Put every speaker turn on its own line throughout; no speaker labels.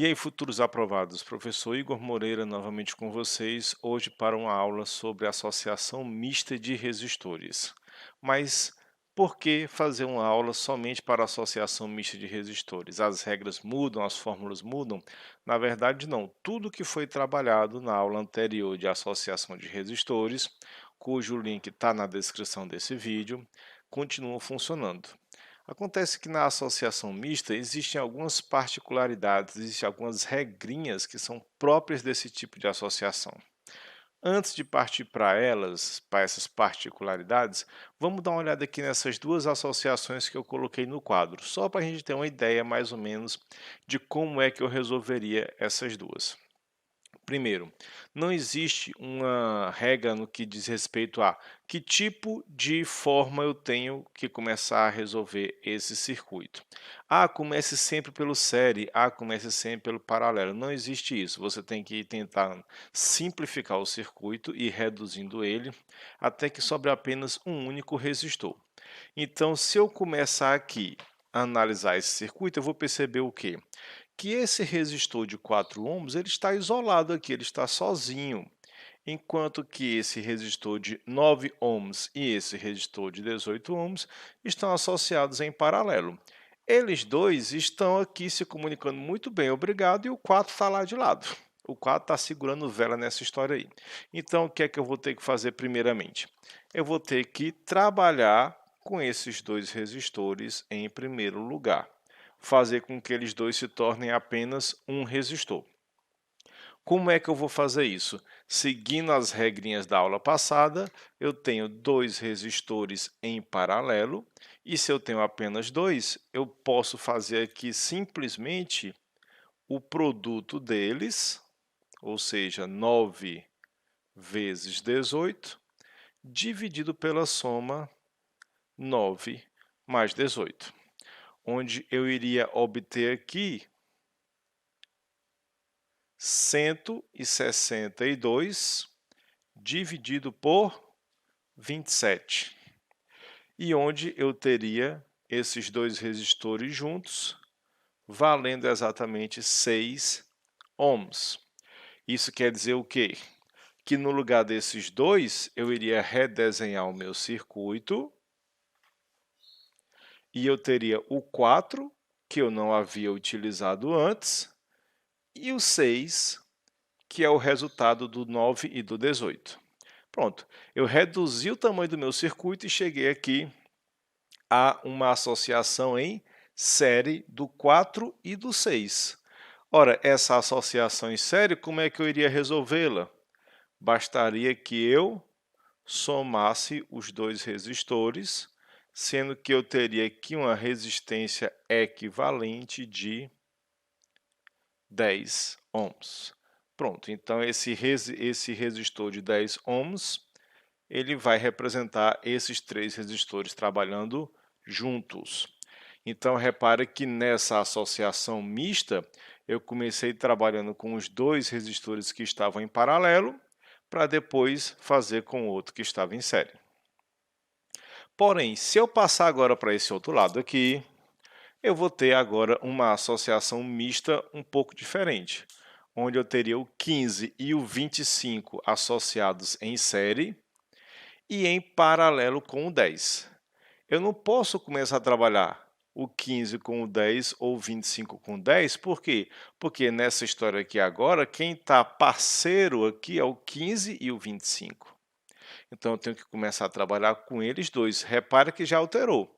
E aí, futuros aprovados, professor Igor Moreira novamente com vocês, hoje para uma aula sobre associação mista de resistores. Mas por que fazer uma aula somente para associação mista de resistores? As regras mudam, as fórmulas mudam? Na verdade, não. Tudo que foi trabalhado na aula anterior de associação de resistores, cujo link está na descrição desse vídeo, continua funcionando. Acontece que na associação mista existem algumas particularidades, existem algumas regrinhas que são próprias desse tipo de associação. Antes de partir para essas particularidades, vamos dar uma olhada aqui nessas duas associações que eu coloquei no quadro, só para a gente ter uma ideia mais ou menos de como é que eu resolveria essas duas. Primeiro, não existe uma regra no que diz respeito a que tipo de forma eu tenho que começar a resolver esse circuito. Ah, comece sempre pelo série, comece sempre pelo paralelo. Não existe isso. Você tem que tentar simplificar o circuito e ir reduzindo ele até que sobre apenas um único resistor. Então, se eu começar aqui a analisar esse circuito, eu vou perceber o quê? Que esse resistor de 4 ohms ele está isolado aqui, ele está sozinho, enquanto que esse resistor de 9 ohms e esse resistor de 18 ohms estão associados em paralelo. Eles dois estão aqui se comunicando muito bem, obrigado, e o 4 está lá de lado. O 4 está segurando vela nessa história aí. Então, o que é que eu vou ter que fazer primeiramente? Eu vou ter que trabalhar com esses dois resistores em primeiro lugar, fazer com que eles dois se tornem apenas um resistor. Como é que eu vou fazer isso? Seguindo as regrinhas da aula passada, eu tenho dois resistores em paralelo, e se eu tenho apenas dois, eu posso fazer aqui simplesmente o produto deles, ou seja, 9 vezes 18, dividido pela soma 9 mais 18, onde eu iria obter aqui 162 dividido por 27, e onde eu teria esses dois resistores juntos, valendo exatamente 6 ohms. Isso quer dizer o quê? Que no lugar desses dois, eu iria redesenhar o meu circuito, e eu teria o 4, que eu não havia utilizado antes, e o 6, que é o resultado do 9 e do 18. Pronto, eu reduzi o tamanho do meu circuito e cheguei aqui a uma associação em série do 4 e do 6. Ora, essa associação em série, como é que eu iria resolvê-la? Bastaria que eu somasse os dois resistores, sendo que eu teria aqui uma resistência equivalente de 10 ohms. Pronto, então esse resistor de 10 ohms, ele vai representar esses três resistores trabalhando juntos. Então, repare que nessa associação mista, eu comecei trabalhando com os dois resistores que estavam em paralelo, para depois fazer com o outro que estava em série. Porém, se eu passar agora para esse outro lado aqui, eu vou ter agora uma associação mista um pouco diferente, onde eu teria o 15 e o 25 associados em série e em paralelo com o 10. Eu não posso começar a trabalhar o 15 com o 10 ou o 25 com o 10, por quê? Porque nessa história aqui agora, quem está parceiro aqui é o 15 e o 25. Então eu tenho que começar a trabalhar com eles dois. Repare que já alterou.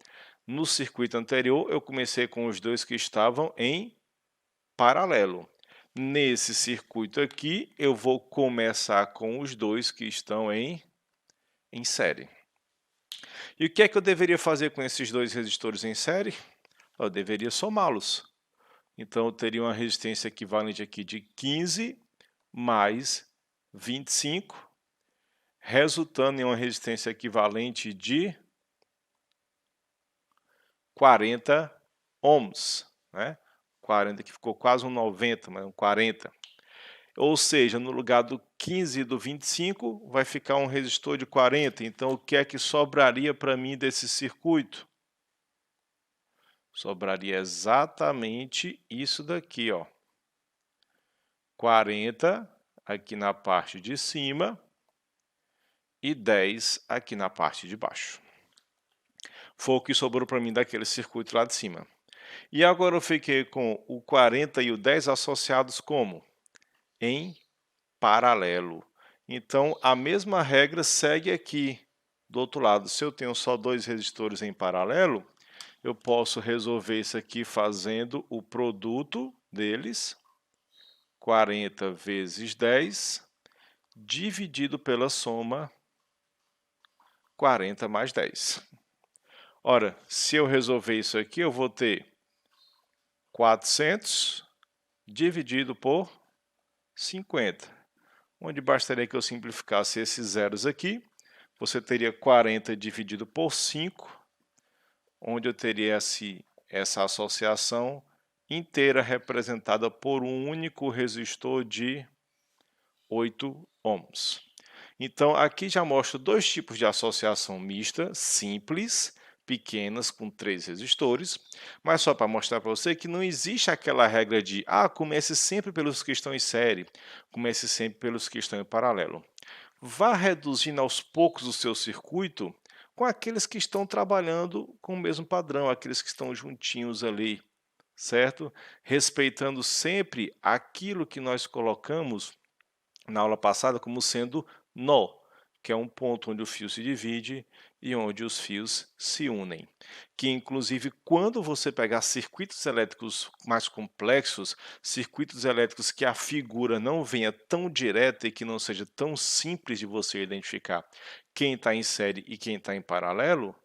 No circuito anterior, eu comecei com os dois que estavam em paralelo. Nesse circuito aqui, eu vou começar com os dois que estão em série. E o que é que eu deveria fazer com esses dois resistores em série? Eu deveria somá-los. Então, eu teria uma resistência equivalente aqui de 15 mais 25, resultando em uma resistência equivalente de 40 ohms, né? 40, que ficou quase um 90, mas um 40. Ou seja, no lugar do 15 e do 25, vai ficar um resistor de 40. Então, o que é que sobraria para mim desse circuito? Sobraria exatamente isso daqui, ó. 40 aqui na parte de cima e 10 aqui na parte de baixo. Foi o que sobrou para mim daquele circuito lá de cima. E agora eu fiquei com o 40 e o 10 associados como? Em paralelo. Então, a mesma regra segue aqui do outro lado. Se eu tenho só dois resistores em paralelo, eu posso resolver isso aqui fazendo o produto deles, 40 vezes 10, dividido pela soma 40 mais 10. Ora, se eu resolver isso aqui, eu vou ter 400 dividido por 50, onde bastaria que eu simplificasse esses zeros aqui. Você teria 40 dividido por 5, onde eu teria essa associação inteira representada por um único resistor de 8 ohms. Então, aqui já mostro dois tipos de associação mista, simples, pequenas, com 3 resistores, mas só para mostrar para você que não existe aquela regra de comece sempre pelos que estão em série, comece sempre pelos que estão em paralelo. Vá reduzindo aos poucos o seu circuito com aqueles que estão trabalhando com o mesmo padrão, aqueles que estão juntinhos ali, certo? Respeitando sempre aquilo que nós colocamos na aula passada como sendo nó, que é um ponto onde o fio se divide e onde os fios se unem. Que inclusive quando você pegar circuitos elétricos mais complexos, circuitos elétricos que a figura não venha tão direta e que não seja tão simples de você identificar quem está em série e quem está em paralelo,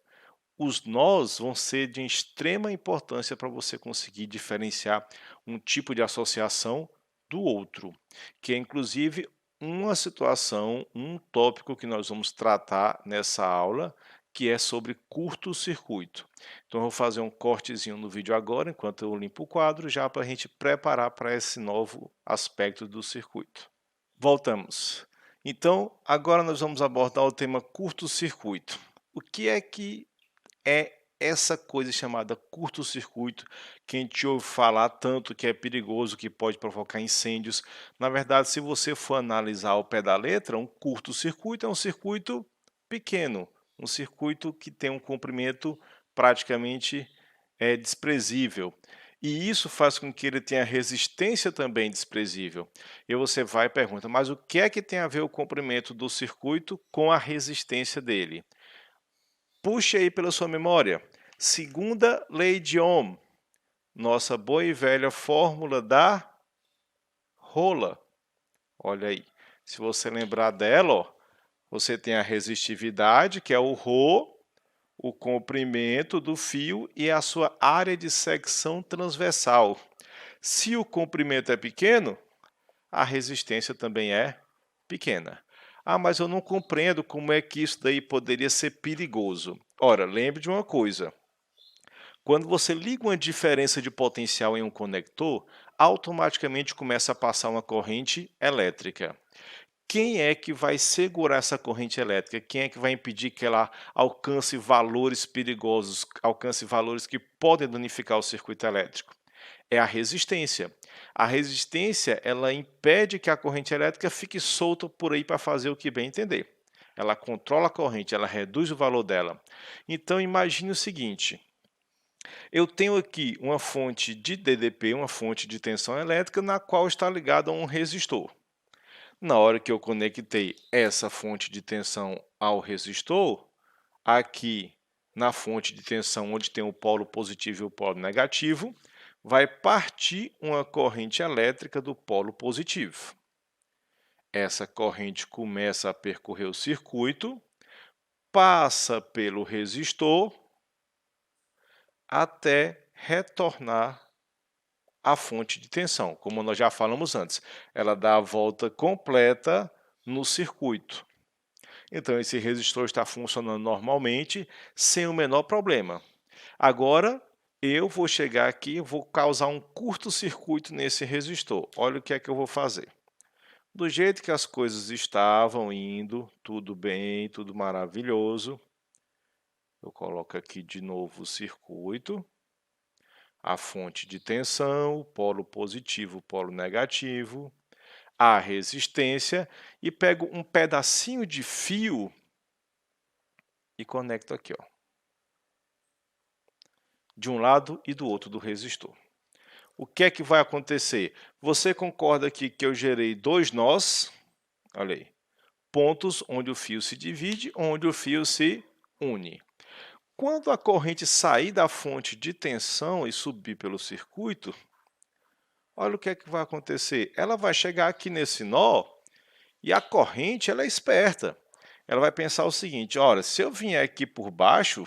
os nós vão ser de extrema importância para você conseguir diferenciar um tipo de associação do outro, que é inclusive uma situação, um tópico que nós vamos tratar nessa aula, que é sobre curto-circuito. Então eu vou fazer um cortezinho no vídeo agora, enquanto eu limpo o quadro, já para a gente preparar para esse novo aspecto do circuito. Voltamos. Então, agora nós vamos abordar o tema curto-circuito. O que é essa coisa chamada curto-circuito, que a gente ouve falar tanto que é perigoso, que pode provocar incêndios? Na verdade, se você for analisar ao pé da letra, um curto-circuito é um circuito pequeno, um circuito que tem um comprimento praticamente desprezível. E isso faz com que ele tenha resistência também desprezível. E você vai e pergunta, mas o que é que tem a ver o comprimento do circuito com a resistência dele? Puxe aí pela sua memória. Segunda lei de Ohm, nossa boa e velha fórmula da rola. Olha aí. Se você lembrar dela, ó, você tem a resistividade, que é o ρ, o comprimento do fio e a sua área de secção transversal. Se o comprimento é pequeno, a resistência também é pequena. Mas eu não compreendo como é que isso daí poderia ser perigoso. Ora, lembre de uma coisa. Quando você liga uma diferença de potencial em um conector, automaticamente começa a passar uma corrente elétrica. Quem é que vai segurar essa corrente elétrica? Quem é que vai impedir que ela alcance valores perigosos, alcance valores que podem danificar o circuito elétrico? É a resistência. A resistência, ela impede que a corrente elétrica fique solta por aí para fazer o que bem entender. Ela controla a corrente, ela reduz o valor dela. Então imagine o seguinte: eu tenho aqui uma fonte de DDP, uma fonte de tensão elétrica, na qual está ligada a um resistor. Na hora que eu conectei essa fonte de tensão ao resistor, aqui na fonte de tensão onde tem o polo positivo e o polo negativo, vai partir uma corrente elétrica do polo positivo. Essa corrente começa a percorrer o circuito, passa pelo resistor até retornar à fonte de tensão. Como nós já falamos antes, ela dá a volta completa no circuito. Então, esse resistor está funcionando normalmente, sem o menor problema. Agora, eu vou chegar aqui e vou causar um curto-circuito nesse resistor. Olha o que é que eu vou fazer. Do jeito que as coisas estavam indo, tudo bem, tudo maravilhoso. Eu coloco aqui de novo o circuito, a fonte de tensão, o polo positivo, o polo negativo. a resistência e pego um pedacinho de fio e conecto aqui, ó, de um lado e do outro do resistor. O que é que vai acontecer? Você concorda aqui que eu gerei dois nós, olha aí, pontos onde o fio se divide, onde o fio se une. Quando a corrente sair da fonte de tensão e subir pelo circuito, olha o que é que vai acontecer. Ela vai chegar aqui nesse nó e a corrente ela é esperta. Ela vai pensar o seguinte, olha, se eu vier aqui por baixo,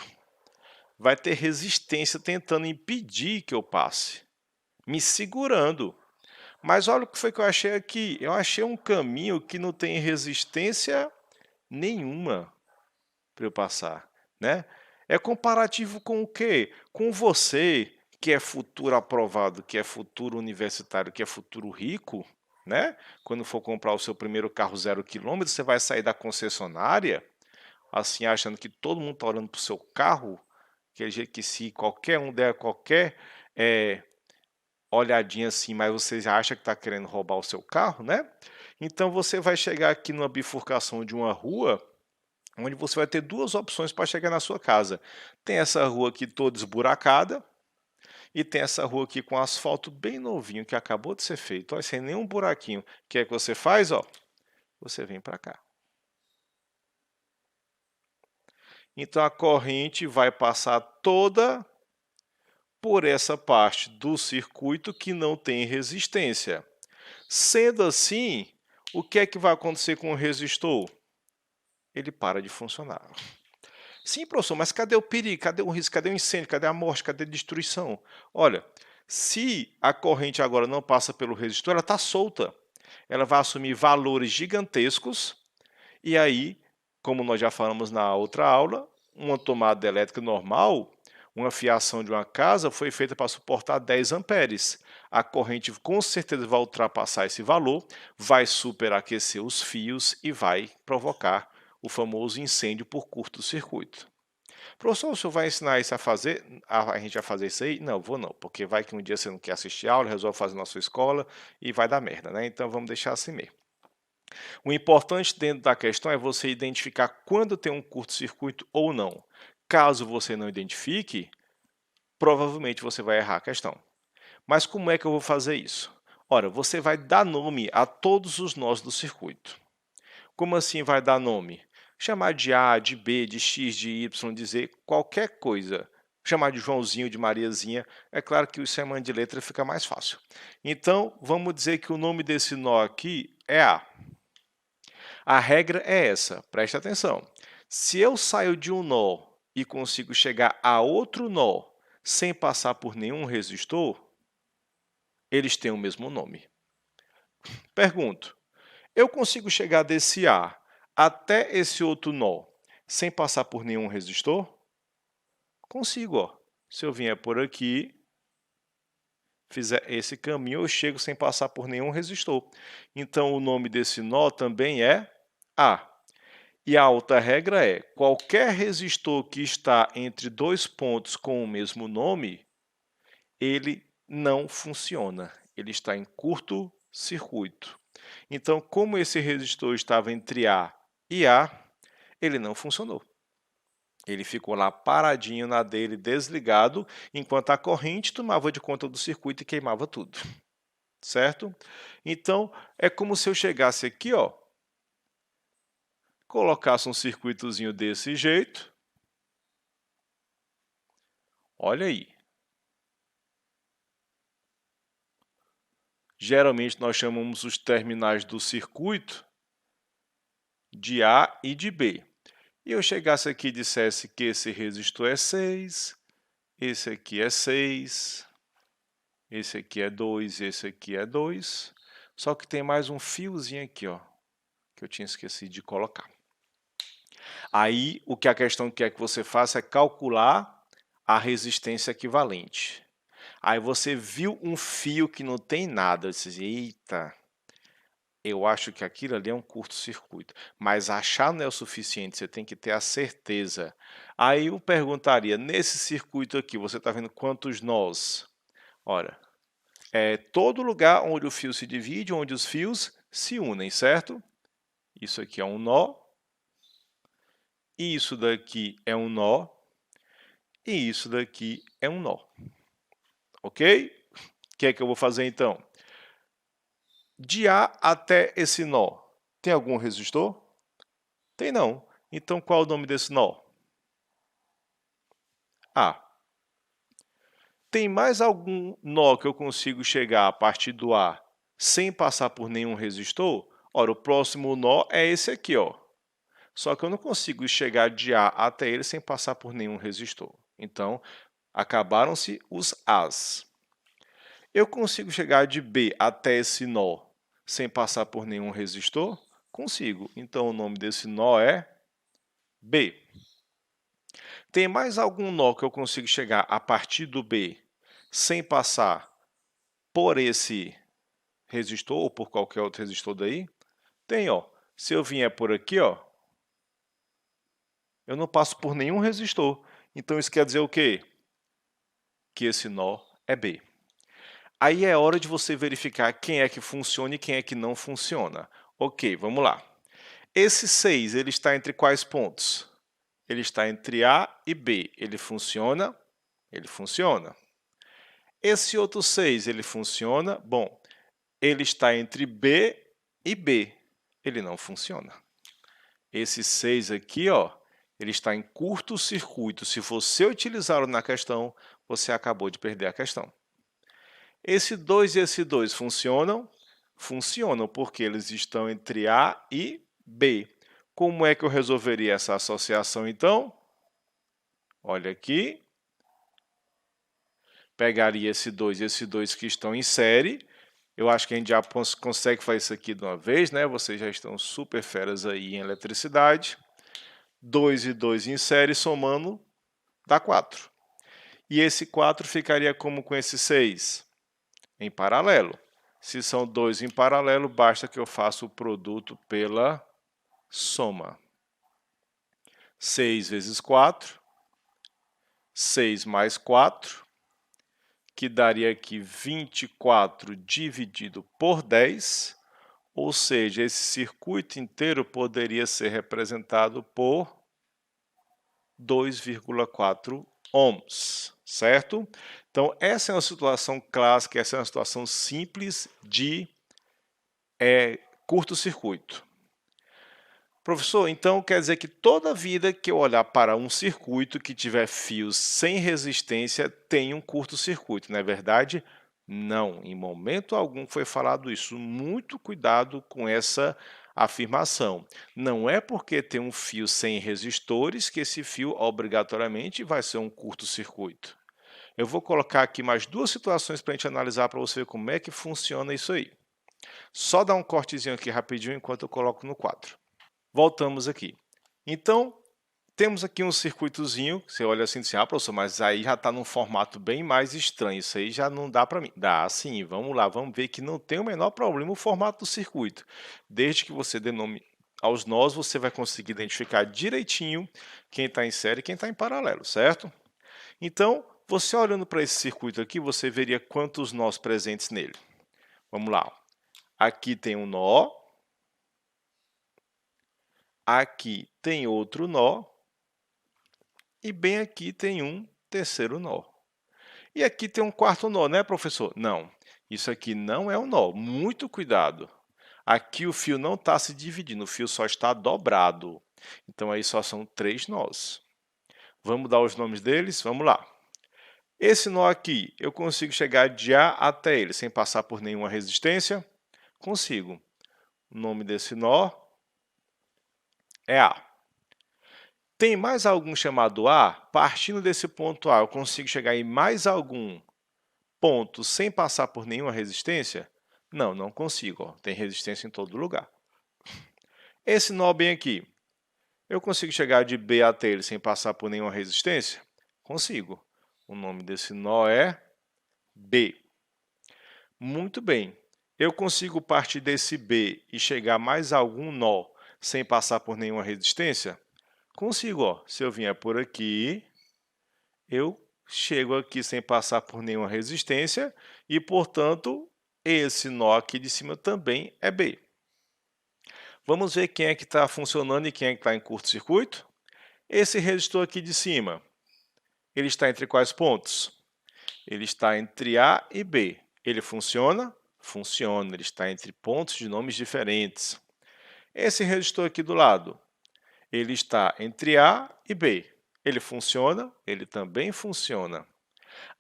vai ter resistência tentando impedir que eu passe, me segurando. Mas olha o que foi que eu achei aqui. Eu achei um caminho que não tem resistência nenhuma para eu passar, né? É comparativo com o quê? Com você, que é futuro aprovado, que é futuro universitário, que é futuro rico, né? Quando for comprar o seu primeiro carro 0 km, você vai sair da concessionária, assim, achando que todo mundo está olhando para o seu carro, aquele jeito que se qualquer um der qualquer olhadinha assim, mas você já acha que está querendo roubar o seu carro, né? Então você vai chegar aqui numa bifurcação de uma rua, onde você vai ter duas opções para chegar na sua casa. Tem essa rua aqui toda esburacada e tem essa rua aqui com asfalto bem novinho que acabou de ser feito, ó, sem nenhum buraquinho. O que é que você faz? Ó, você vem para cá. Então a corrente vai passar toda por essa parte do circuito que não tem resistência. Sendo assim, o que é que vai acontecer com o resistor? Ele para de funcionar. Sim, professor, mas cadê o perigo? Cadê o risco? Cadê o incêndio? Cadê a morte? Cadê a destruição? Olha, se a corrente agora não passa pelo resistor, ela está solta. Ela vai assumir valores gigantescos e aí, como nós já falamos na outra aula, uma tomada elétrica normal, uma fiação de uma casa foi feita para suportar 10 amperes. A corrente com certeza vai ultrapassar esse valor, vai superaquecer os fios e vai provocar o famoso incêndio por curto-circuito. Professor, o senhor vai ensinar isso a fazer, a gente a fazer isso aí? Não, vou não, porque vai que um dia você não quer assistir aula, resolve fazer na sua escola e vai dar merda, né? Então vamos deixar assim mesmo. O importante dentro da questão é você identificar quando tem um curto-circuito ou não. Caso você não identifique, provavelmente você vai errar a questão. Mas como é que eu vou fazer isso? Ora, você vai dar nome a todos os nós do circuito. Como assim vai dar nome? Chamar de A, de B, de X, de Y, dizer qualquer coisa. Chamar de Joãozinho, de Mariazinha. É claro que o chamando de letra fica mais fácil. Então, vamos dizer que o nome desse nó aqui é A. A regra é essa, preste atenção. Se eu saio de um nó e consigo chegar a outro nó sem passar por nenhum resistor, eles têm o mesmo nome. Pergunto, eu consigo chegar desse A até esse outro nó sem passar por nenhum resistor? Consigo, ó. Se eu vier por aqui, fizer esse caminho, eu chego sem passar por nenhum resistor. Então, o nome desse nó também é A. E a outra regra é, qualquer resistor que está entre dois pontos com o mesmo nome, ele não funciona. Ele está em curto-circuito. Então, como esse resistor estava entre A e A, ele não funcionou. Ele ficou lá paradinho na dele, desligado, enquanto a corrente tomava de conta do circuito e queimava tudo. Certo? Então, é como se eu chegasse aqui, ó, colocasse um circuitozinho desse jeito. Olha aí. Geralmente nós chamamos os terminais do circuito de A e de B. E eu chegasse aqui e dissesse que esse resistor é 6, esse aqui é 6, esse aqui é 2, esse aqui é 2. Só que tem mais um fiozinho aqui, ó, que eu tinha esquecido de colocar. Aí, o que a questão quer que você faça é calcular a resistência equivalente. Aí você viu um fio que não tem nada, você diz, eita, eu acho que aquilo ali é um curto-circuito. Mas achar não é o suficiente, você tem que ter a certeza. Aí eu perguntaria, nesse circuito aqui, você está vendo quantos nós? Olha, é todo lugar onde o fio se divide, onde os fios se unem, certo? Isso aqui é um nó, isso daqui é um nó, e isso daqui é um nó. Ok? O que é que eu vou fazer então? De A até esse nó, tem algum resistor? Tem não. Então qual é o nome desse nó? A. Tem mais algum nó que eu consigo chegar a partir do A sem passar por nenhum resistor? Ora, o próximo nó é esse aqui, ó. Só que eu não consigo chegar de A até ele sem passar por nenhum resistor. Então, acabaram-se os As. Eu consigo chegar de B até esse nó sem passar por nenhum resistor? Consigo. Então, o nome desse nó é B. Tem mais algum nó que eu consigo chegar a partir do B sem passar por esse resistor ou por qualquer outro resistor daí? Tem, ó. Se eu vier por aqui, ó, eu não passo por nenhum resistor. Então, isso quer dizer o quê? Que esse nó é B. Aí é hora de você verificar quem é que funciona e quem é que não funciona. Ok, vamos lá. Esse 6, ele está entre quais pontos? Ele está entre A e B. Ele funciona? Ele funciona. Esse outro 6, ele funciona? Bom, ele está entre B e B. Ele não funciona. Esse 6 aqui, ó, ele está em curto-circuito. Se você utilizá-lo na questão, você acabou de perder a questão. Esse 2 e esse 2 funcionam? Funcionam, porque eles estão entre A e B. Como é que eu resolveria essa associação, então? Olha aqui. Pegaria esse 2 e esse 2 que estão em série. Eu acho que a gente já consegue fazer isso aqui de uma vez, né? Vocês já estão super feras aí em eletricidade. 2 e 2 em série, somando, dá 4. E esse 4 ficaria como com esse 6? Em paralelo. Se são 2 em paralelo, basta que eu faça o produto pela soma. 6 vezes 4, 6 mais 4, que daria aqui 24 dividido por 10, ou seja, esse circuito inteiro poderia ser representado por 2,4 ohms, certo? Então, essa é uma situação clássica, essa é uma situação simples de curto-circuito. Professor, então quer dizer que toda vida que eu olhar para um circuito que tiver fios sem resistência tem um curto-circuito, não é verdade? Não, em momento algum foi falado isso. Muito cuidado com essa afirmação. Não é porque tem um fio sem resistores que esse fio obrigatoriamente vai ser um curto-circuito. Eu vou colocar aqui mais duas situações para a gente analisar para você ver como é que funciona isso aí. Só dar um cortezinho aqui rapidinho enquanto eu coloco no quadro. Voltamos aqui. Então, temos aqui um circuitozinho, você olha assim e diz, ah, professor, mas aí já está num formato bem mais estranho, isso aí já não dá para mim. Dá sim, vamos lá, vamos ver que não tem o menor problema o formato do circuito. Desde que você dê nome aos nós, você vai conseguir identificar direitinho quem está em série e quem está em paralelo, certo? Então, você olhando para esse circuito aqui, você veria quantos nós presentes nele. Vamos lá. Aqui tem um nó. Aqui tem outro nó. E bem aqui tem um terceiro nó. E aqui tem um quarto nó, né, professor? Não, isso aqui não é um nó. Muito cuidado. Aqui o fio não está se dividindo, o fio só está dobrado. Então, aí só são 3 nós. Vamos dar os nomes deles? Vamos lá. Esse nó aqui, eu consigo chegar de A até ele sem passar por nenhuma resistência? Consigo. O nome desse nó é A. Tem mais algum chamado A? Partindo desse ponto A, eu consigo chegar em mais algum ponto sem passar por nenhuma resistência? Não, não consigo. Ó. Tem resistência em todo lugar. Esse nó bem aqui, eu consigo chegar de B até ele sem passar por nenhuma resistência? Consigo. O nome desse nó é B. Muito bem. Eu consigo partir desse B e chegar a mais algum nó sem passar por nenhuma resistência? Consigo. Ó. Se eu vier por aqui, eu chego aqui sem passar por nenhuma resistência e, portanto, esse nó aqui de cima também é B. Vamos ver quem é que está funcionando e quem é que está em curto-circuito? Esse resistor aqui de cima, ele está entre quais pontos? Ele está entre A e B. Ele funciona? Funciona. Ele está entre pontos de nomes diferentes. Esse resistor aqui do lado, ele está entre A e B. Ele funciona? Ele também funciona.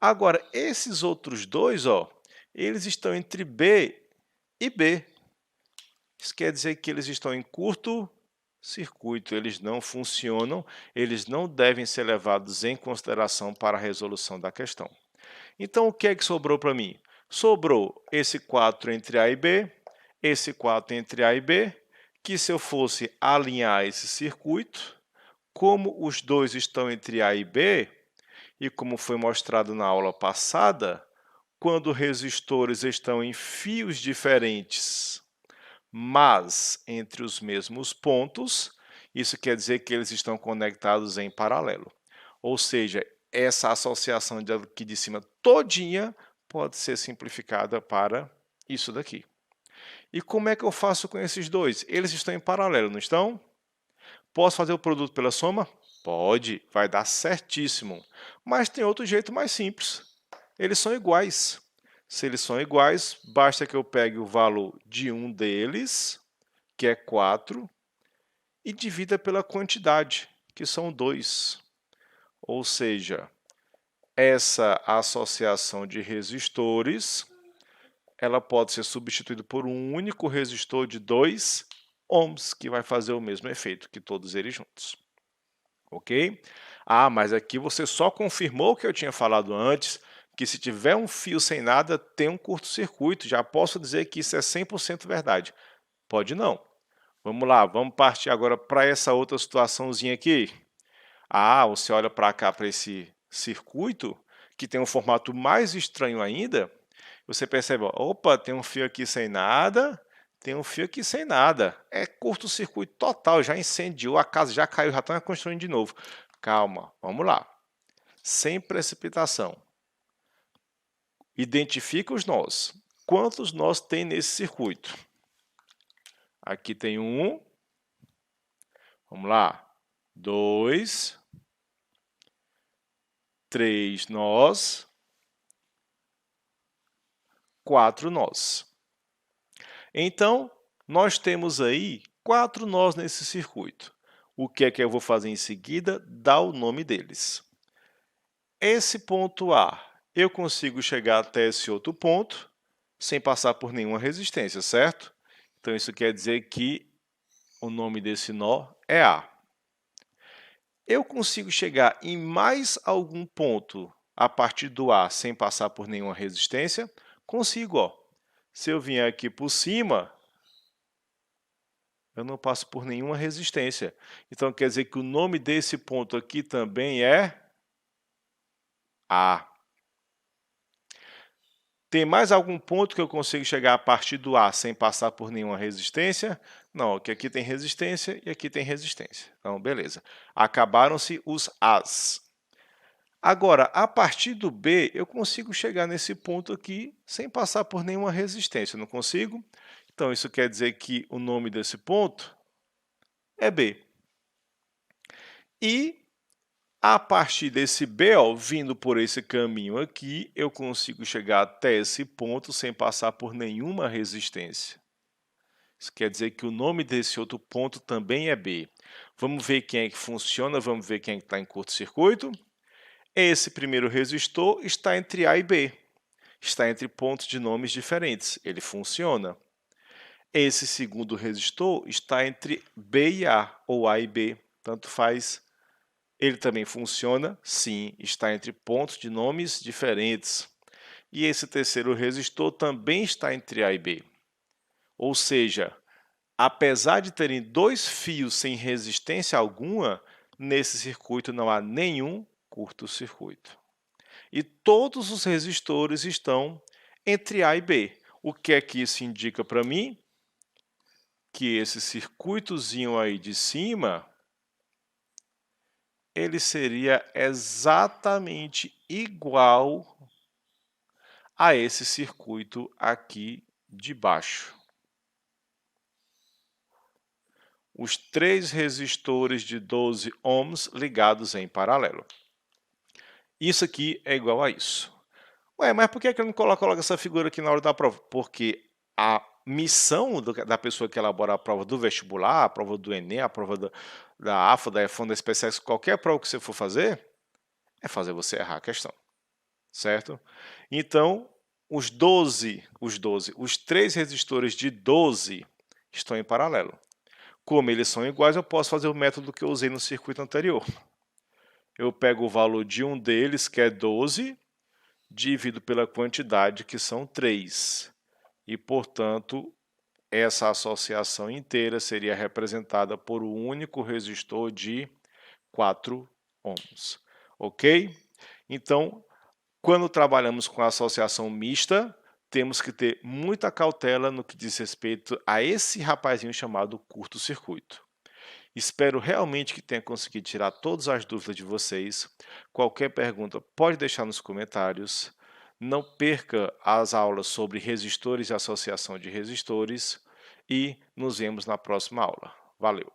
Agora, esses outros dois, ó, eles estão entre B e B. Isso quer dizer que eles estão em curto-circuito, eles não funcionam, eles não devem ser levados em consideração para a resolução da questão. Então, o que é que sobrou para mim? Sobrou esse 4 entre A e B, esse 4 entre A e B, que se eu fosse alinhar esse circuito, como os dois estão entre A e B, e como foi mostrado na aula passada, quando resistores estão em fios diferentes, mas entre os mesmos pontos, isso quer dizer que eles estão conectados em paralelo. Ou seja, essa associação aqui de cima todinha pode ser simplificada para isso daqui. E como é que eu faço com esses dois? Eles estão em paralelo, não estão? Posso fazer o produto pela soma? Pode, vai dar certíssimo. Mas tem outro jeito mais simples. Eles são iguais. Se eles são iguais, basta que eu pegue o valor de um deles, que é 4, e divida pela quantidade, que são 2. Ou seja, essa associação de resistores, ela pode ser substituída por um único resistor de 2 ohms, que vai fazer o mesmo efeito que todos eles juntos. Ok? Ah, mas aqui você só confirmou o que eu tinha falado antes, que se tiver um fio sem nada, tem um curto-circuito. Já posso dizer que isso é 100% verdade. Pode não. Vamos lá, vamos partir agora para essa outra situaçãozinha aqui. Ah, você olha para cá, para esse circuito, que tem um formato mais estranho ainda, você percebe, ó, opa, tem um fio aqui sem nada, tem um fio aqui sem nada. É curto-circuito total, já incendiou, a casa já caiu, já estão construindo de novo. Calma, vamos lá. Sem precipitação. Identifica os nós. Quantos nós tem nesse circuito? Aqui tem um. Vamos lá. 2. 3 nós. 4 nós. Então, nós temos aí 4 nós nesse circuito. O que é que eu vou fazer em seguida? Dar o nome deles. Esse ponto A, eu consigo chegar até esse outro ponto sem passar por nenhuma resistência, certo? Então, isso quer dizer que o nome desse nó é A. Eu consigo chegar em mais algum ponto a partir do A sem passar por nenhuma resistência? Consigo, ó. Se eu vier aqui por cima, eu não passo por nenhuma resistência. Então, quer dizer que o nome desse ponto aqui também é A. Tem mais algum ponto que eu consigo chegar a partir do A sem passar por nenhuma resistência? Não, que aqui tem resistência e aqui tem resistência. Então, beleza. Acabaram-se os As. Agora, a partir do B, eu consigo chegar nesse ponto aqui sem passar por nenhuma resistência, não consigo? Então, isso quer dizer que o nome desse ponto é B. E a partir desse B, ó, vindo por esse caminho aqui, eu consigo chegar até esse ponto sem passar por nenhuma resistência. Isso quer dizer que o nome desse outro ponto também é B. Vamos ver quem é que funciona, vamos ver quem é que está em curto-circuito. Esse primeiro resistor está entre A e B. Está entre pontos de nomes diferentes. Ele funciona. Esse segundo resistor está entre B e A, ou A e B. Tanto faz. Ele também funciona? Sim, está entre pontos de nomes diferentes. E esse terceiro resistor também está entre A e B. Ou seja, apesar de terem dois fios sem resistência alguma, nesse circuito não há nenhum curto-circuito. E todos os resistores estão entre A e B. O que é que isso indica para mim? Que esse circuitozinho aí de cima, ele seria exatamente igual a esse circuito aqui de baixo. os 3 resistores de 12 ohms ligados em paralelo. Isso aqui é igual a isso. Ué, mas por que eu não coloco essa figura aqui na hora da prova? Porque a missão da pessoa que elabora a prova do vestibular, a prova do Enem, a prova da AFA, da EFON, da SPSEX, qualquer prova que você for fazer, é fazer você errar a questão, certo? Então, os 3 resistores de 12 estão em paralelo. Como eles são iguais, eu posso fazer o método que eu usei no circuito anterior. Eu pego o valor de um deles, que é 12, divido pela quantidade, que são 3. E, portanto, essa associação inteira seria representada por um único resistor de 4 ohms. Ok? Então, quando trabalhamos com a associação mista, temos que ter muita cautela no que diz respeito a esse rapazinho chamado curto-circuito. Espero realmente que tenha conseguido tirar todas as dúvidas de vocês. Qualquer pergunta pode deixar nos comentários. Não perca as aulas sobre resistores e associação de resistores. E nos vemos na próxima aula. Valeu!